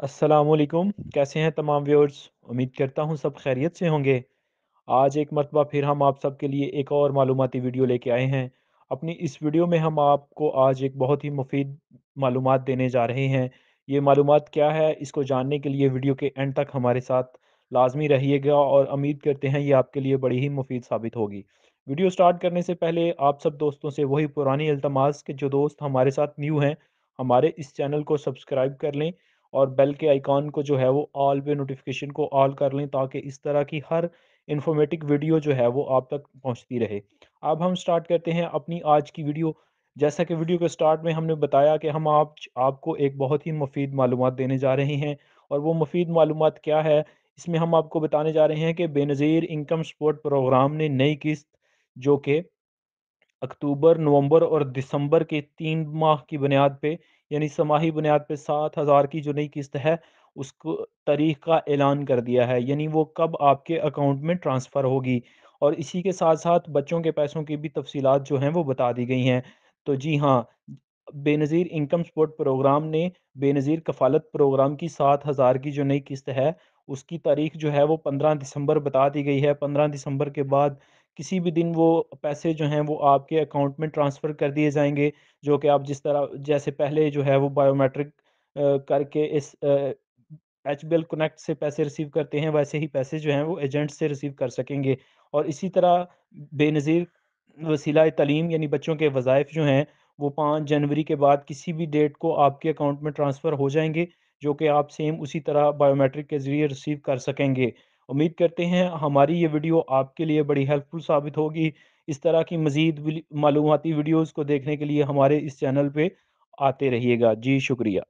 अस्सलामुअलैकुम। कैसे हैं तमाम व्यूअर्स? उम्मीद करता हूँ सब खैरियत से होंगे। आज एक मर्तबा फिर हम आप सब के लिए एक और मालूमाती वीडियो लेके आए हैं। अपनी इस वीडियो में हम आपको आज एक बहुत ही मुफीद मालूमात देने जा रहे हैं। ये मालूमात क्या है, इसको जानने के लिए वीडियो के एंड तक हमारे साथ लाज़मी रहिएगा और उम्मीद करते हैं ये आपके लिए बड़ी ही मुफीद साबित होगी। वीडियो स्टार्ट करने से पहले आप सब दोस्तों से वही पुरानी इल्तमास कि जो दोस्त हमारे साथ न्यू हैं, हमारे इस चैनल को सब्सक्राइब कर लें और बेल के आइकॉन को जो है वो ऑल पे नोटिफिकेशन को ऑल कर लें, ताकि इस तरह की हर इन्फॉर्मेटिव वीडियो जो है वो आप तक पहुंचती रहे। अब हम स्टार्ट करते हैं अपनी आज की वीडियो। जैसा कि वीडियो के स्टार्ट में हमने बताया कि हम आपको एक बहुत ही मुफीद मालूमात देने जा रहे हैं। और वो मुफीद मालूमात क्या है, इसमें हम आपको बताने जा रहे हैं कि बेनज़ीर इनकम सपोर्ट प्रोग्राम ने नई किस्त जो कि अक्टूबर, नवंबर और दिसंबर के 3 माह की बुनियाद पे, यानी छमाही बुनियाद पे 7,000 की जो नई किस्त है, उसको तारीख़ का ऐलान कर दिया है। यानी वो कब आपके अकाउंट में ट्रांसफ़र होगी। और इसी के साथ-साथ बच्चों के पैसों की भी तफ़सीलात जो हैं वो बता दी गई हैं। तो जी हाँ, बेनज़ीर इनकम सपोर्ट प्रोग्राम ने बेनज़ीर कफ़ालत प्रोग्राम की 7,000 की जो नई किस्त है, उसकी तारीख़ जो है वो 15 दिसंबर बता दी गई है। 15 दिसंबर के बाद किसी भी दिन वो पैसे जो हैं वो आपके अकाउंट में ट्रांसफ़र कर दिए जाएँगे, जो कि आप जिस तरह जैसे पहले जो है वो बायोमेट्रिक करके इस एचबीएल कनेक्ट से पैसे रिसीव करते हैं, वैसे ही पैसे जो हैं वो एजेंट से रिसीव कर सकेंगे। और इसी तरह बेनज़ीर वसीला तालीम यानी बच्चों के वज़ाइफ जो हैं, वो 5 जनवरी के बाद किसी भी डेट को आपके अकाउंट में ट्रांसफ़र हो जाएँगे, जो कि आप सेम उसी तरह बायोमेट्रिक के ज़रिए रिसीव कर सकेंगे। उम्मीद करते हैं हमारी ये वीडियो आपके लिए बड़ी हेल्पफुल साबित होगी। इस तरह की मज़ीद मालूमाती वीडियोज़ को देखने के लिए हमारे इस चैनल पे आते रहिएगा। जी, शुक्रिया।